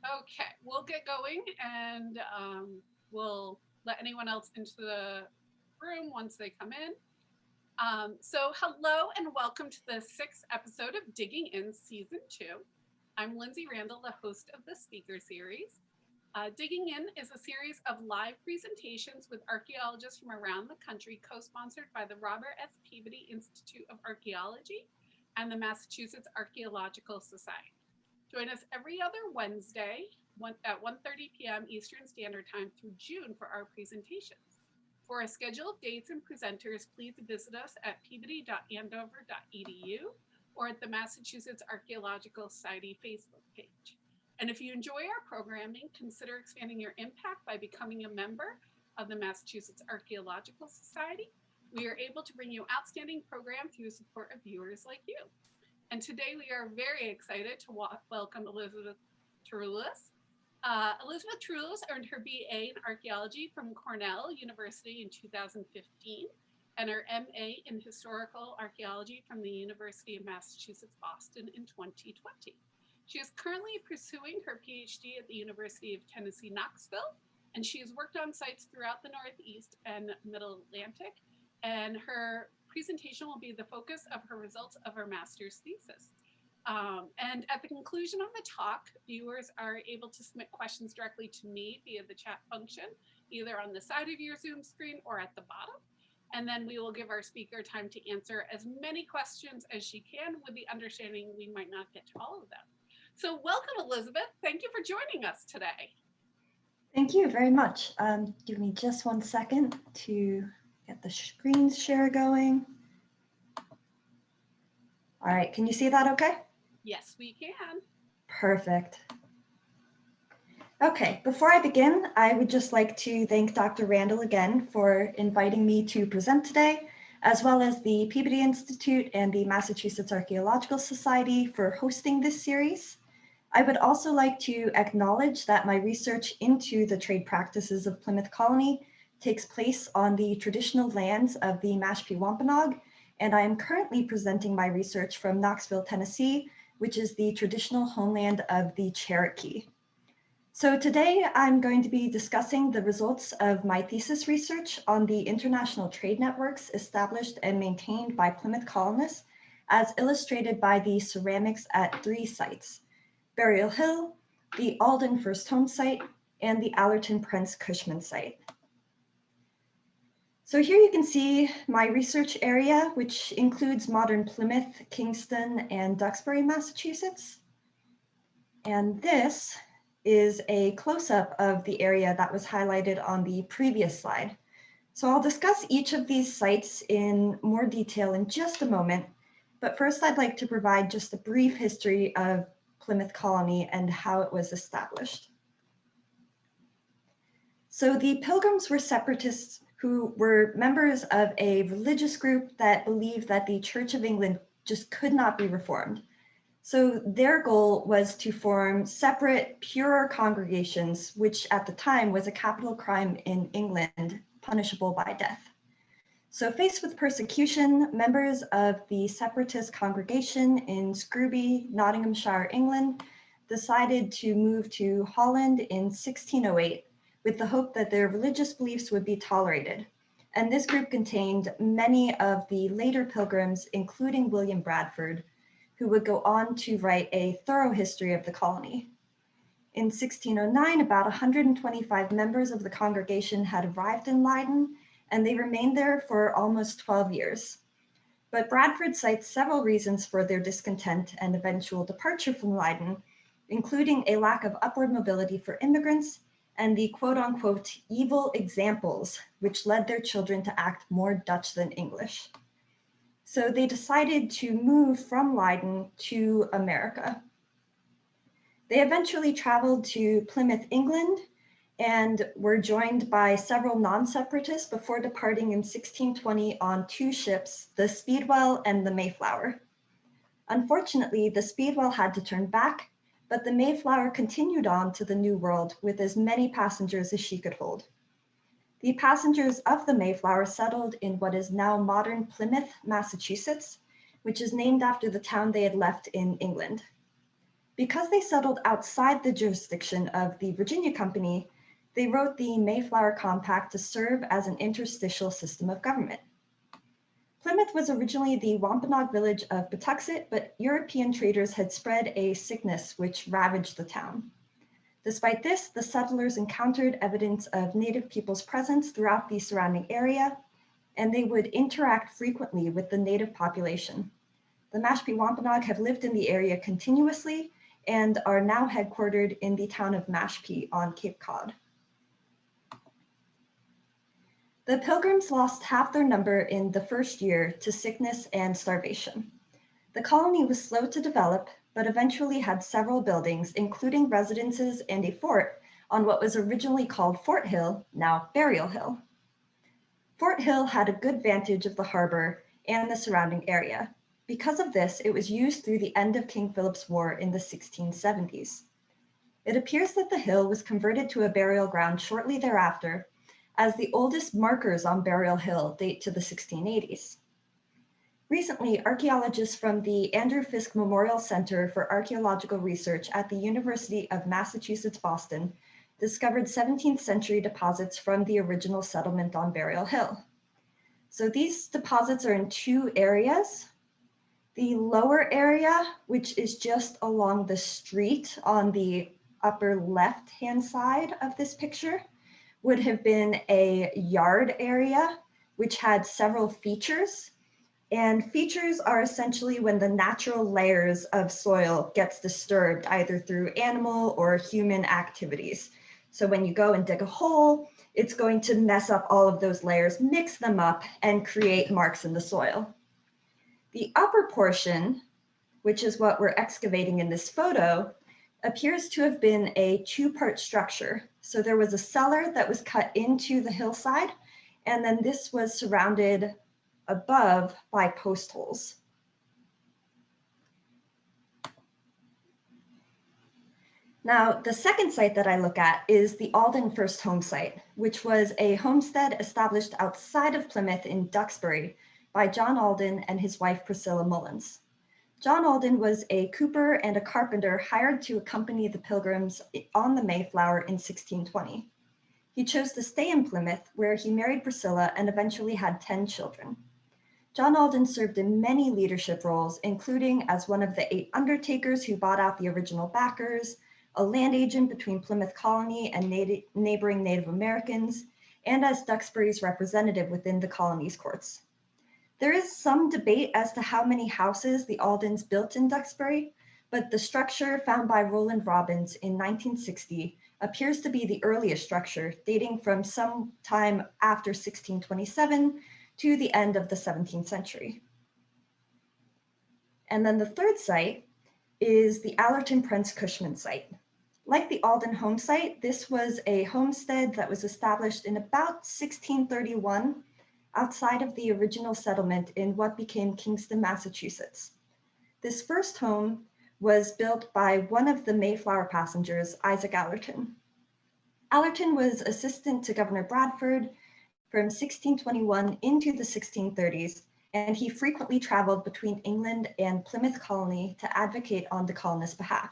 Okay, we'll get going and we'll let anyone else into the room once they come in. So, hello and welcome to the sixth episode of Digging In Season 2. I'm Lindsay Randall, the host of the speaker series. Digging In is a series of live presentations with archaeologists from around the country, co sponsored by the Robert S. Peabody Institute of Archaeology and the Massachusetts Archaeological Society. Join us every other Wednesday at 1:30 p.m. Eastern Standard Time through June for our presentations. For a schedule of dates and presenters, please visit us at peabody.andover.edu or at the Massachusetts Archaeological Society Facebook page. And if you enjoy our programming, consider expanding your impact by becoming a member of the Massachusetts Archaeological Society. We are able to bring you outstanding program through the support of viewers like you. And today we are very excited to welcome Elizabeth Tarulis. Elizabeth Tarulis earned her BA in archaeology from Cornell University in 2015 and her MA in historical archaeology from the University of Massachusetts Boston in 2020. She is currently pursuing her PhD at the University of Tennessee, Knoxville, and she has worked on sites throughout the Northeast and Middle Atlantic, and her presentation will be the focus of her results of her master's thesis. And at the conclusion of the talk, viewers are able to submit questions directly to me via the chat function, either on the side of your Zoom screen or at the bottom. And then we will give our speaker time to answer as many questions as she can, with the understanding we might not get to all of them. So welcome, Elizabeth. Thank you for joining us today. Thank you very much. Give me just 1 second to get the screen share going. All right, can you see that okay? Yes, we can. Perfect. Okay, before I begin, I would just like to thank Dr. Randall again for inviting me to present today, as well as the Peabody Institute and the Massachusetts Archaeological Society for hosting this series. I would also like to acknowledge that my research into the trade practices of Plymouth Colony takes place on the traditional lands of the Mashpee Wampanoag, and I am currently presenting my research from Knoxville, Tennessee, which is the traditional homeland of the Cherokee. So today I'm going to be discussing the results of my thesis research on the international trade networks established and maintained by Plymouth colonists, as illustrated by the ceramics at 3 sites: Burial Hill, the Alden First Home site, and the Allerton Prence Cushman site. So here you can see my research area, which includes modern Plymouth, Kingston, and Duxbury, Massachusetts. And this is a close-up of the area that was highlighted on the previous slide. So I'll discuss each of these sites in more detail in just a moment, but first I'd like to provide just a brief history of Plymouth Colony and how it was established. So the Pilgrims were separatists who were members of a religious group that believed that the Church of England just could not be reformed. So their goal was to form separate, purer congregations, which at the time was a capital crime in England, punishable by death. So faced with persecution, members of the separatist congregation in Scrooby, Nottinghamshire, England, decided to move to Holland in 1608 with the hope that their religious beliefs would be tolerated. And this group contained many of the later pilgrims, including William Bradford, who would go on to write a thorough history of the colony. In 1609, about 125 members of the congregation had arrived in Leiden, and they remained there for almost 12 years. But Bradford cites several reasons for their discontent and eventual departure from Leiden, including a lack of upward mobility for immigrants and the quote-unquote evil examples, which led their children to act more Dutch than English. So they decided to move from Leiden to America. They eventually traveled to Plymouth, England, and were joined by several non-separatists before departing in 1620 on 2 ships, the Speedwell and the Mayflower. Unfortunately, the Speedwell had to turn back, but the Mayflower continued on to the New World with as many passengers as she could hold. The passengers of the Mayflower settled in what is now modern Plymouth, Massachusetts, which is named after the town they had left in England. Because they settled outside the jurisdiction of the Virginia Company, they wrote the Mayflower Compact to serve as an interstitial system of government. Plymouth was originally the Wampanoag village of Patuxet, but European traders had spread a sickness which ravaged the town. Despite this, the settlers encountered evidence of native people's presence throughout the surrounding area, and they would interact frequently with the native population. The Mashpee Wampanoag have lived in the area continuously and are now headquartered in the town of Mashpee on Cape Cod. The Pilgrims lost half their number in the first year to sickness and starvation. The colony was slow to develop, but eventually had several buildings, including residences and a fort on what was originally called Fort Hill, now Burial Hill. Fort Hill had a good vantage of the harbor and the surrounding area. Because of this, it was used through the end of King Philip's War in the 1670s. It appears that the hill was converted to a burial ground shortly thereafter, as the oldest markers on Burial Hill date to the 1680s. Recently, archaeologists from the Andrew Fisk Memorial Center for Archaeological Research at the University of Massachusetts, Boston, discovered 17th century deposits from the original settlement on Burial Hill. So these deposits are in two areas. The lower area, which is just along the street on the upper left-hand side of this picture, would have been a yard area, which had several features. And features are essentially when the natural layers of soil gets disturbed, either through animal or human activities. So when you go and dig a hole, it's going to mess up all of those layers, mix them up, and create marks in the soil. The upper portion, which is what we're excavating in this photo, appears to have been a two-part structure. So there was a cellar that was cut into the hillside, and then this was surrounded above by post holes. Now, the second site that I look at is the Alden First Home Site, which was a homestead established outside of Plymouth in Duxbury by John Alden and his wife Priscilla Mullins. John Alden was a cooper and a carpenter hired to accompany the Pilgrims on the Mayflower in 1620. He chose to stay in Plymouth, where he married Priscilla and eventually had 10 children. John Alden served in many leadership roles, including as one of the 8 undertakers who bought out the original backers, a land agent between Plymouth Colony and neighboring Native Americans, and as Duxbury's representative within the colony's courts. There is some debate as to how many houses the Aldens built in Duxbury, but the structure found by Roland Robbins in 1960 appears to be the earliest structure, dating from some time after 1627 to the end of the 17th century. And then the third site is the Allerton Prence Cushman site. Like the Alden home site, this was a homestead that was established in about 1631 outside of the original settlement in what became Kingston, Massachusetts. This first home was built by one of the Mayflower passengers, Isaac Allerton. Allerton was assistant to Governor Bradford from 1621 into the 1630s, and he frequently traveled between England and Plymouth Colony to advocate on the colonists' behalf.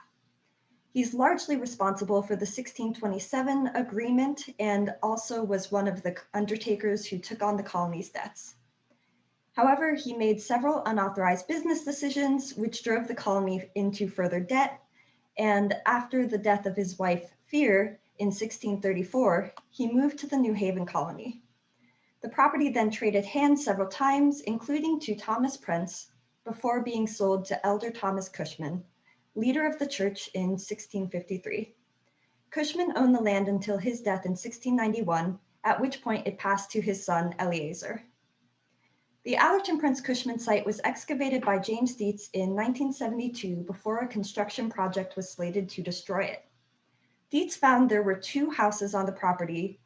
He's largely responsible for the 1627 agreement and also was one of the undertakers who took on the colony's debts. However, he made several unauthorized business decisions, which drove the colony into further debt. And after the death of his wife, Fear, in 1634, he moved to the New Haven colony. The property then traded hands several times, including to Thomas Prence, before being sold to Elder Thomas Cushman, leader of the church in 1653. Cushman owned the land until his death in 1691, at which point it passed to his son, Eleazar. The Allerton Prence Cushman site was excavated by James Dietz in 1972 before a construction project was slated to destroy it. Dietz found there were 2 houses on the property,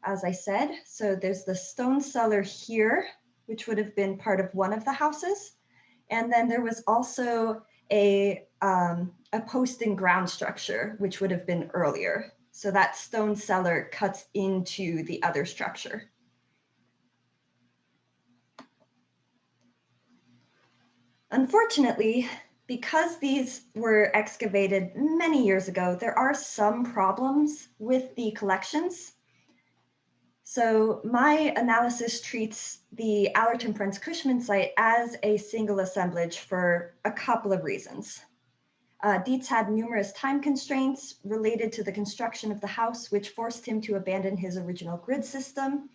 as I said. So there's the stone cellar here, which would have been part of one of the houses. And then there was also a post and ground structure, which would have been earlier. So that stone cellar cuts into the other structure. Unfortunately, Because these were excavated many years ago, there are some problems with the collections. So my analysis treats the Allerton Prence Cushman site as a single assemblage for a couple of reasons. Dietz had numerous time constraints related to the construction of the house, which forced him to abandon his original grid system.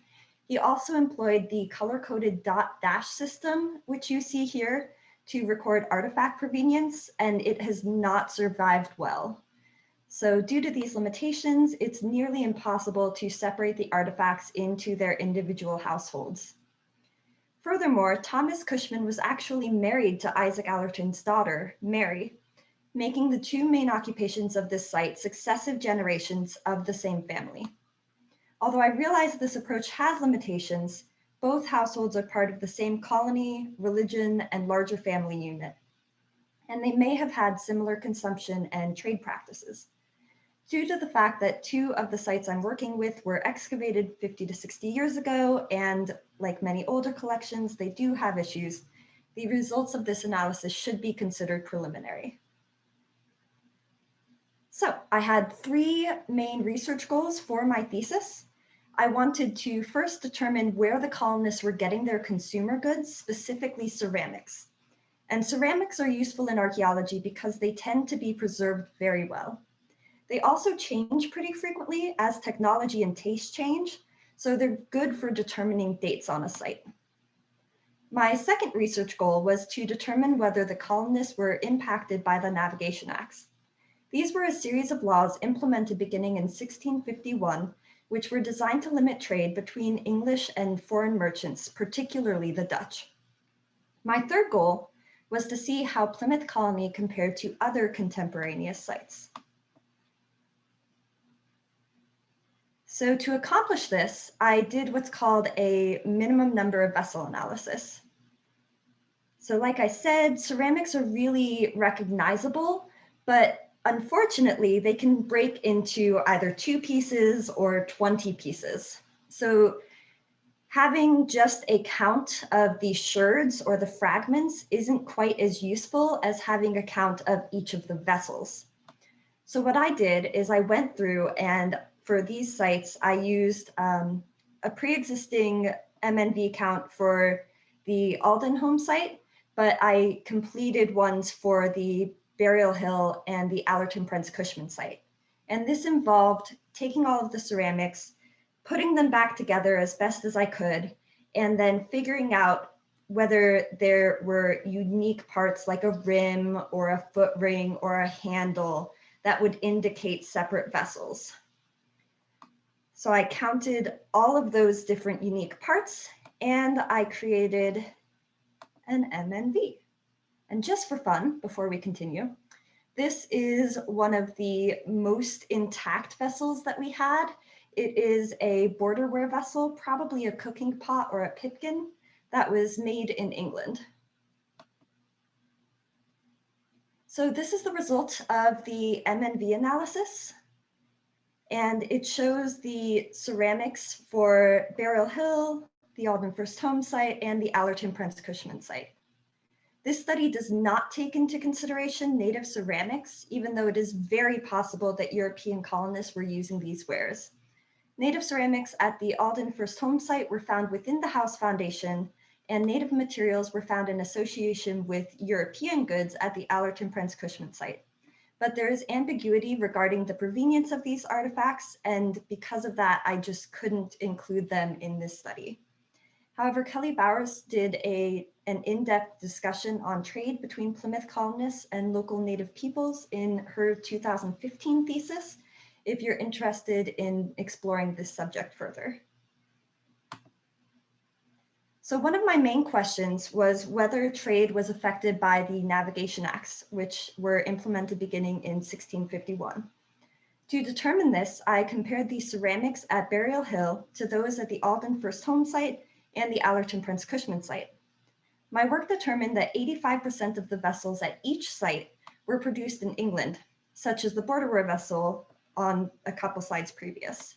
He also employed the color-coded dot dash system, which you see here, to record artifact provenience, and it has not survived well. So due to these limitations, it's nearly impossible to separate the artifacts into their individual households. Furthermore, Thomas Cushman was actually married to Isaac Allerton's daughter, Mary, making the two main occupations of this site successive generations of the same family. Although I realize this approach has limitations, both households are part of the same colony, religion, and larger family unit, and they may have had similar consumption and trade practices. Due to the fact that two of the sites I'm working with were excavated 50 to 60 years ago, and like many older collections, they do have issues, the results of this analysis should be considered preliminary. So I had three main research goals for my thesis. I wanted to first determine where the colonists were getting their consumer goods, specifically ceramics. And ceramics are useful in archaeology because they tend to be preserved very well. They also change pretty frequently as technology and taste change, so they're good for determining dates on a site. My second research goal was to determine whether the colonists were impacted by the Navigation Acts. These were a series of laws implemented beginning in 1651, which were designed to limit trade between English and foreign merchants, particularly the Dutch. My third goal was to see how Plymouth Colony compared to other contemporaneous sites. So to accomplish this, I did what's called a minimum number of vessel analysis. So like I said, ceramics are really recognizable, but unfortunately, they can break into either 2 pieces or 20 pieces. So having just a count of the sherds or the fragments isn't quite as useful as having a count of each of the vessels. So what I did is I went through, and for these sites, I used a pre-existing MNV count for the Alden home site, but I completed ones for the Burial Hill and the Allerton Prence Cushman site. And this involved taking all of the ceramics, putting them back together as best as I could, and then figuring out whether there were unique parts like a rim or a foot ring or a handle that would indicate separate vessels. So I counted all of those different unique parts, and I created an MNV. And just for fun, before we continue, this is one of the most intact vessels that we had. It is a borderware vessel, probably a cooking pot or a pipkin, that was made in England. So this is the result of the MNV analysis. And it shows the ceramics for Burial Hill, the Alden First Home site, and the Allerton Prence Cushman site. This study does not take into consideration native ceramics, even though it is very possible that European colonists were using these wares. Native ceramics at the Alden First Home site were found within the house foundation, and native materials were found in association with European goods at the Allerton Prence Cushman site. But there is ambiguity regarding the provenience of these artifacts, and because of that, I just couldn't include them in this study. However, Kelly Bowers did an in-depth discussion on trade between Plymouth colonists and local native peoples in her 2015 thesis, if you're interested in exploring this subject further. So one of my main questions was whether trade was affected by the Navigation Acts, which were implemented beginning in 1651. To determine this, I compared the ceramics at Burial Hill to those at the Alden First Home site and the Allerton Prence Cushman site. My work determined that 85% of the vessels at each site were produced in England, such as the borderware vessel on a couple slides previous,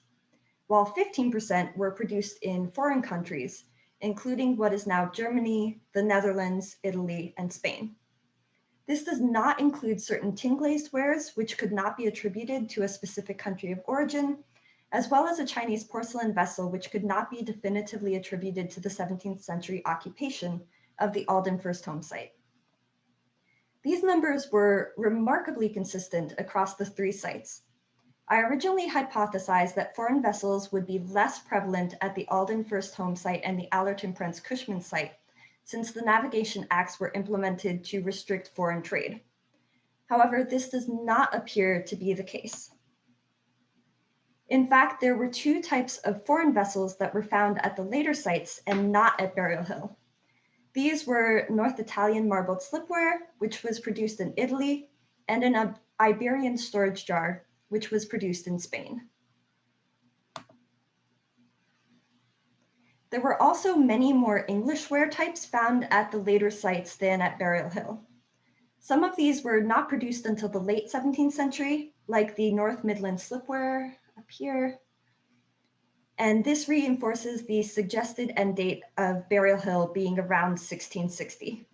while 15% were produced in foreign countries, including what is now Germany, the Netherlands, Italy, and Spain. This does not include certain tin-glazed wares, which could not be attributed to a specific country of origin, as well as a Chinese porcelain vessel, which could not be definitively attributed to the 17th century occupation of the Alden first home site. These numbers were remarkably consistent across the three sites. I originally hypothesized that foreign vessels would be less prevalent at the Alden first home site and the Allerton Prence Cushman site, since the Navigation Acts were implemented to restrict foreign trade. However, this does not appear to be the case. In fact, there were two types of foreign vessels that were found at the later sites and not at Burial Hill. These were North Italian marbled slipware, which was produced in Italy, and an Iberian storage jar, which was produced in Spain. There were also many more English ware types found at the later sites than at Burial Hill. Some of these were not produced until the late 17th century, like the North Midland slipware up here. And this reinforces the suggested end date of Burial Hill being around 1660.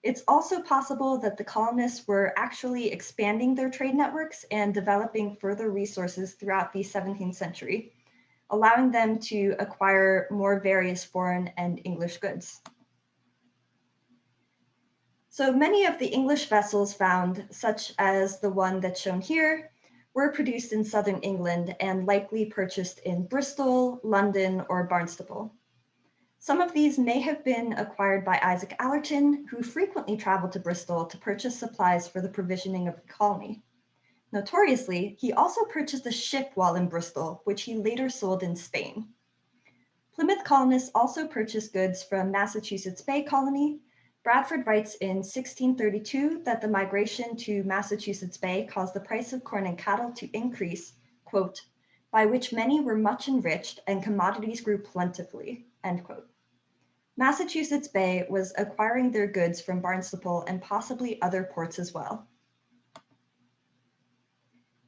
It's also possible that the colonists were actually expanding their trade networks and developing further resources throughout the 17th century, allowing them to acquire more various foreign and English goods. So many of the English vessels found, such as the one that's shown here, were produced in southern England and likely purchased in Bristol, London, or Barnstaple. Some of these may have been acquired by Isaac Allerton, who frequently traveled to Bristol to purchase supplies for the provisioning of the colony. Notoriously, he also purchased a ship while in Bristol, which he later sold in Spain. Plymouth colonists also purchased goods from Massachusetts Bay Colony. Bradford writes in 1632 that the migration to Massachusetts Bay caused the price of corn and cattle to increase, quote, by which many were much enriched and commodities grew plentifully, end quote. Massachusetts Bay was acquiring their goods from Barnstaple and possibly other ports as well.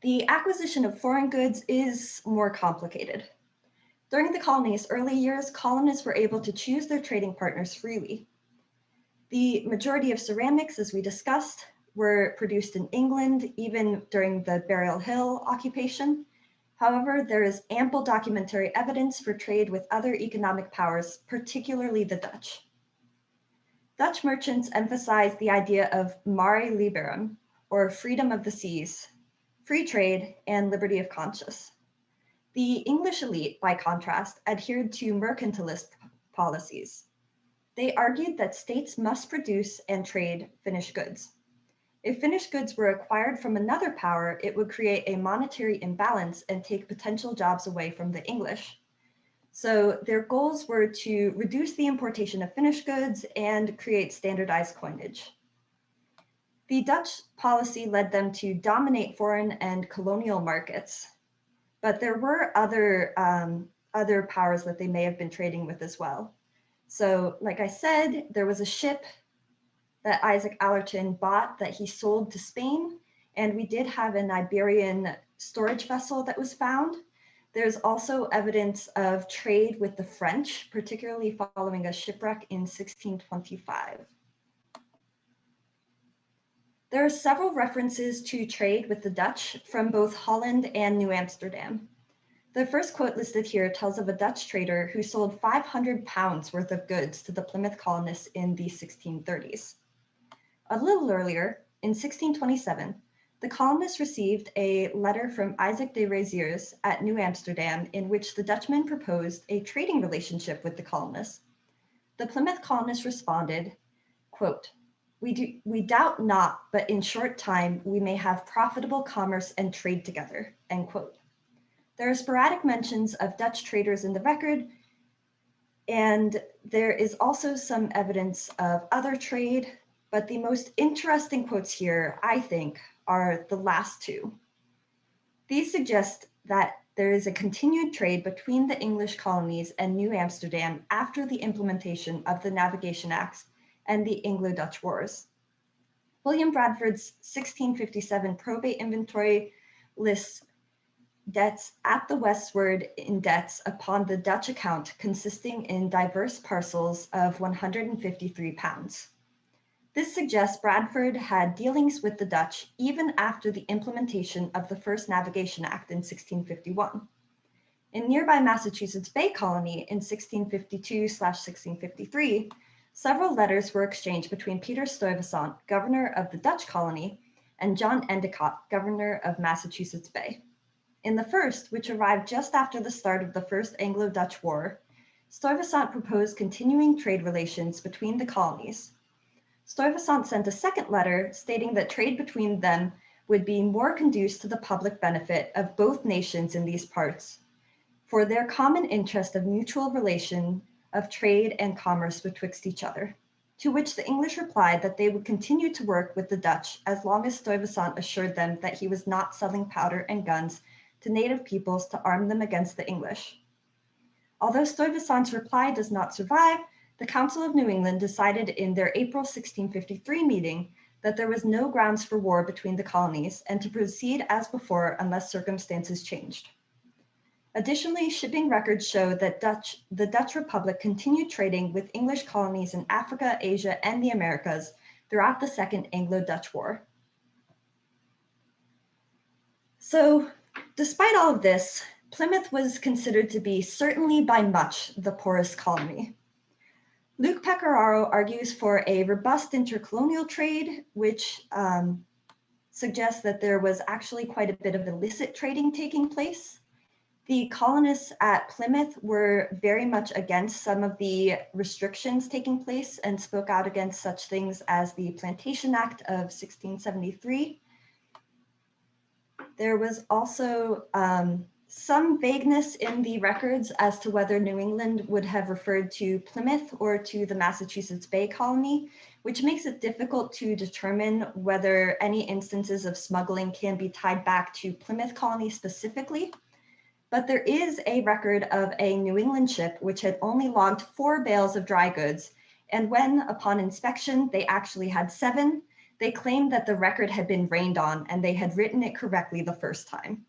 The acquisition of foreign goods is more complicated. During the colony's early years, colonists were able to choose their trading partners freely. The majority of ceramics, as we discussed, were produced in England, even during the Burial Hill occupation. However, there is ample documentary evidence for trade with other economic powers, particularly the Dutch. Dutch merchants emphasized the idea of mare liberum, or freedom of the seas, free trade, and liberty of conscience. The English elite, by contrast, adhered to mercantilist policies. They argued that states must produce and trade finished goods. If finished goods were acquired from another power, it would create a monetary imbalance and take potential jobs away from the English. So their goals were to reduce the importation of finished goods and create standardized coinage. The Dutch policy led them to dominate foreign and colonial markets, but there were other powers that they may have been trading with as well. So like I said, there was a ship that Isaac Allerton bought that he sold to Spain. And we did have an Iberian storage vessel that was found. There's also evidence of trade with the French, particularly following a shipwreck in 1625. There are several references to trade with the Dutch from both Holland and New Amsterdam. The first quote listed here tells of a Dutch trader who sold 500 pounds worth of goods to the Plymouth colonists in the 1630s. A little earlier, in 1627, the colonists received a letter from Isaac de Raziers at New Amsterdam in which the Dutchmen proposed a trading relationship with the colonists. The Plymouth colonists responded, quote, we doubt not, but in short time we may have profitable commerce and trade together, end quote. There are sporadic mentions of Dutch traders in the record, and there is also some evidence of other trade, but the most interesting quotes here, I think, are the last two. These suggest that there is a continued trade between the English colonies and New Amsterdam after the implementation of the Navigation Acts and the Anglo-Dutch Wars. William Bradford's 1657 probate inventory lists debts at the westward in debts upon the Dutch account consisting in diverse parcels of 153 pounds. This suggests Bradford had dealings with the Dutch even after the implementation of the first Navigation Act in 1651. In nearby Massachusetts Bay Colony in 1652/1653, several letters were exchanged between Peter Stuyvesant, governor of the Dutch colony, and John Endicott, governor of Massachusetts Bay. In the first, which arrived just after the start of the First Anglo-Dutch War, Stuyvesant proposed continuing trade relations between the colonies. Stuyvesant sent a second letter stating that trade between them would be more conducive to the public benefit of both nations in these parts, for their common interest of mutual relation of trade and commerce betwixt each other, to which the English replied that they would continue to work with the Dutch as long as Stuyvesant assured them that he was not selling powder and guns to native peoples to arm them against the English. Although Stuyvesant's reply does not survive, the Council of New England decided in their April 1653 meeting that there was no grounds for war between the colonies and to proceed as before unless circumstances changed. Additionally, shipping records show that the Dutch Republic continued trading with English colonies in Africa, Asia, and the Americas throughout the Second Anglo-Dutch War. So, despite all of this, Plymouth was considered to be certainly by much the poorest colony. Luke Pecoraro argues for a robust intercolonial trade, which suggests that there was actually quite a bit of illicit trading taking place. The colonists at Plymouth were very much against some of the restrictions taking place and spoke out against such things as the Plantation Act of 1673. There was also some vagueness in the records as to whether New England would have referred to Plymouth or to the Massachusetts Bay Colony, which makes it difficult to determine whether any instances of smuggling can be tied back to Plymouth Colony specifically. But there is a record of a New England ship which had only logged 4 bales of dry goods, and when, upon inspection, they actually had 7, they claimed that the record had been rained on and they had written it correctly the first time.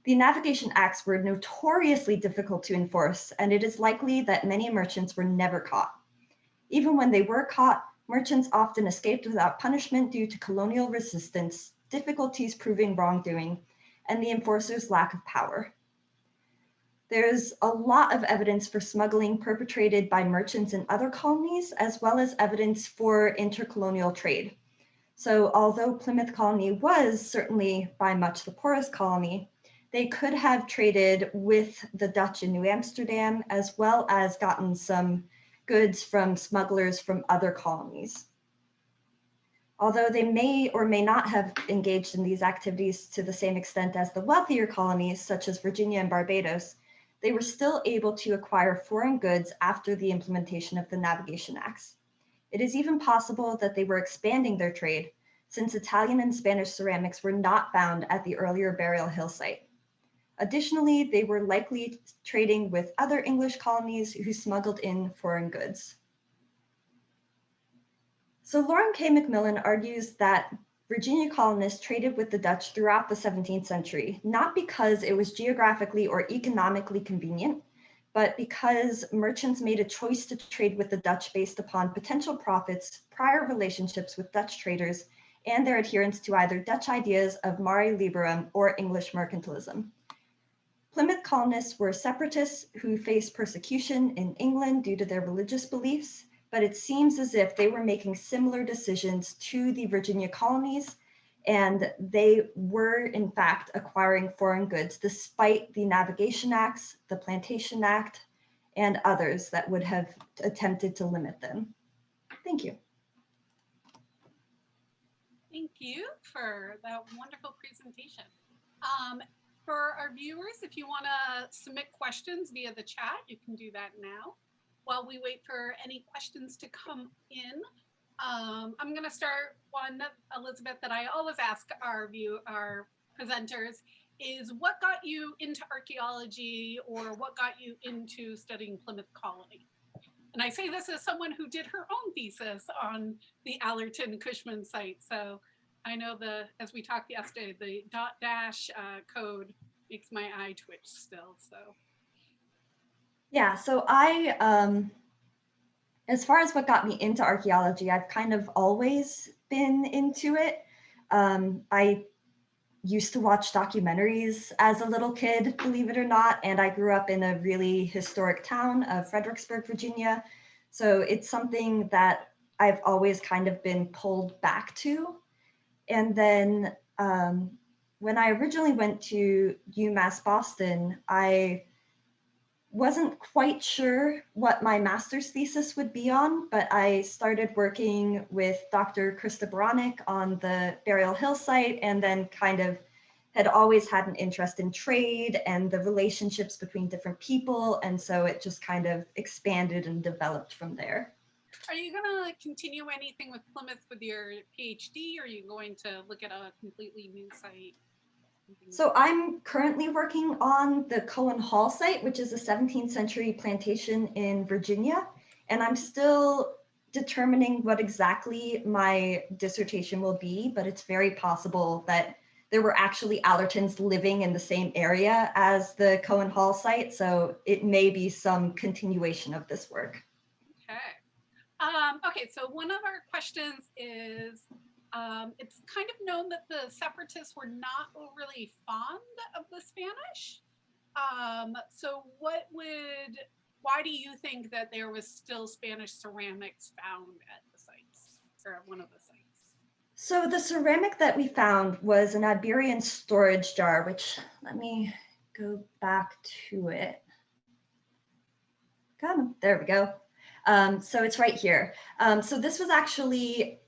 The navigation acts were notoriously difficult to enforce, and it is likely that many merchants were never caught. Even when they were caught, merchants often escaped without punishment due to colonial resistance, difficulties proving wrongdoing, and the enforcers' lack of power. There's a lot of evidence for smuggling perpetrated by merchants in other colonies, as well as evidence for intercolonial trade. So although Plymouth Colony was certainly by much the poorest colony, they could have traded with the Dutch in New Amsterdam, as well as gotten some goods from smugglers from other colonies. Although they may or may not have engaged in these activities to the same extent as the wealthier colonies, such as Virginia and Barbados, they were still able to acquire foreign goods after the implementation of the Navigation Acts. It is even possible that they were expanding their trade, since Italian and Spanish ceramics were not found at the earlier Burial Hill site. Additionally, they were likely trading with other English colonies who smuggled in foreign goods. So Lauren K. McMillan argues that Virginia colonists traded with the Dutch throughout the 17th century, not because it was geographically or economically convenient, but because merchants made a choice to trade with the Dutch based upon potential profits, prior relationships with Dutch traders, and their adherence to either Dutch ideas of mare liberum or English mercantilism. Plymouth colonists were separatists who faced persecution in England due to their religious beliefs, but it seems as if they were making similar decisions to the Virginia colonies, and they were in fact acquiring foreign goods despite the Navigation Acts, the Plantation Act, and others that would have attempted to limit them. Thank you. Thank you for that wonderful presentation. For our viewers, if you want to submit questions via the chat, you can do that now. While we wait for any questions to come in, I'm going to start one, Elizabeth, that I always ask our presenters is what got you into archaeology or what got you into studying Plymouth Colony? And I say this as someone who did her own thesis on the Allerton Cushman site. So I know as we talked yesterday, the .dash code makes my eye twitch still. So yeah, so I As far as what got me into archaeology, I've kind of always been into it. I used to watch documentaries as a little kid, believe it or not, and I grew up in a really historic town of Fredericksburg, Virginia. So it's something that I've always kind of been pulled back to. And then when I originally went to UMass Boston, I wasn't quite sure what my master's thesis would be on, but I started working with Dr. Krista Baranek on the Burial Hill site, and then kind of had always had an interest in trade and the relationships between different people. And so it just kind of expanded and developed from there. Are you going to continue anything with Plymouth with your PhD, or are you going to look at a completely new site? So I'm currently working on the Cohen Hall site, which is a 17th century plantation in Virginia. And I'm still determining what exactly my dissertation will be, but it's very possible that there were actually Allertons living in the same area as the Cohen Hall site. So it may be some continuation of this work. Okay. Okay, so one of our questions is, it's kind of known that the separatists were not overly fond of the Spanish. So why do you think that there was still Spanish ceramics found at the sites, or at one of the sites? So the ceramic that we found was an Iberian storage jar, which, let me go back to it. There we go. So it's right here. So this was actually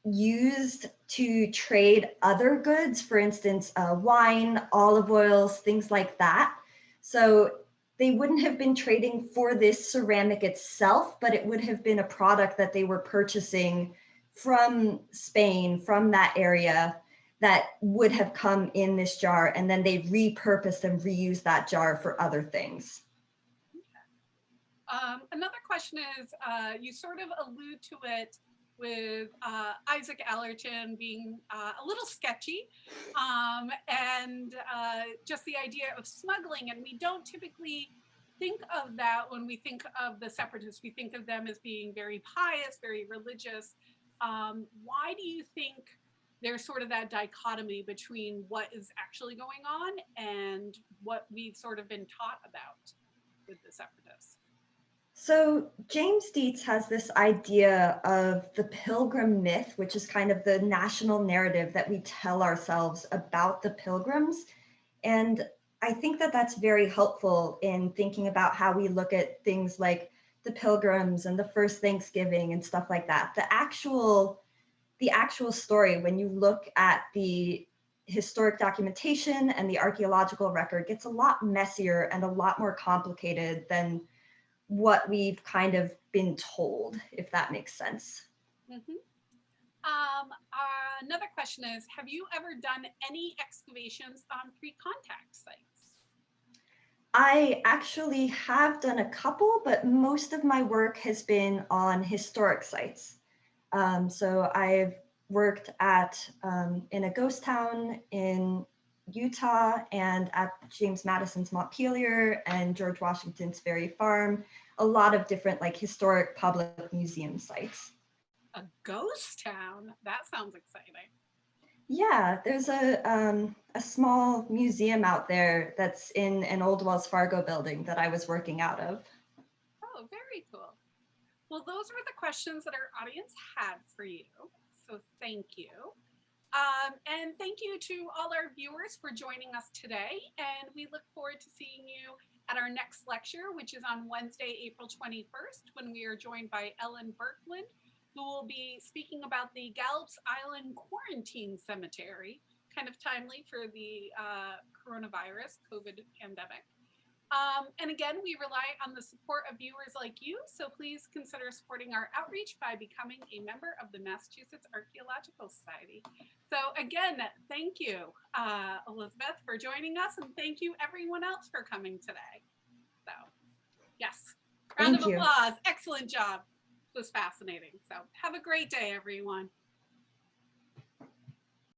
used to trade other goods, for instance, wine, olive oils, things like that. So they wouldn't have been trading for this ceramic itself, but it would have been a product that they were purchasing from Spain, from that area, that would have come in this jar, and then they repurposed and reused that jar for other things. Another question is, you sort of allude to it with Isaac Allerton being a little sketchy, and just the idea of smuggling. And we don't typically think of that when we think of the separatists. We think of them as being very pious, very religious. Why do you think there's sort of that dichotomy between what is actually going on and what we've sort of been taught about with the separatists? So James Dietz has this idea of the pilgrim myth, which is kind of the national narrative that we tell ourselves about the pilgrims. And I think that that's very helpful in thinking about how we look at things like the pilgrims and the first Thanksgiving and stuff like that. The actual story, when you look at the historic documentation and the archaeological record, gets a lot messier and a lot more complicated than what we've kind of been told, if that makes sense. Mm-hmm. Another question is, have you ever done any excavations on pre-contact sites? I actually have done a couple, but most of my work has been on historic sites. So I've worked at in a ghost town in Utah and at James Madison's Montpelier and George Washington's Ferry Farm, a lot of different like historic public museum sites. A ghost town? That sounds exciting. Yeah, there's a small museum out there that's in an old Wells Fargo building that I was working out of. Oh, very cool. Well, those were the questions that our audience had for you. So thank you. And thank you to all our viewers for joining us today. And we look forward to seeing you at our next lecture, which is on Wednesday, April 21st, when we are joined by Ellen Berkland, who will be speaking about the Gallops Island Quarantine Cemetery, kind of timely for the coronavirus COVID pandemic. And again, we rely on the support of viewers like you, so please consider supporting our outreach by becoming a member of the Massachusetts Archaeological Society. So again, thank you, Elizabeth, for joining us, and thank you everyone else for coming today. So yes, round of applause. Excellent job. It was fascinating. So have a great day, everyone.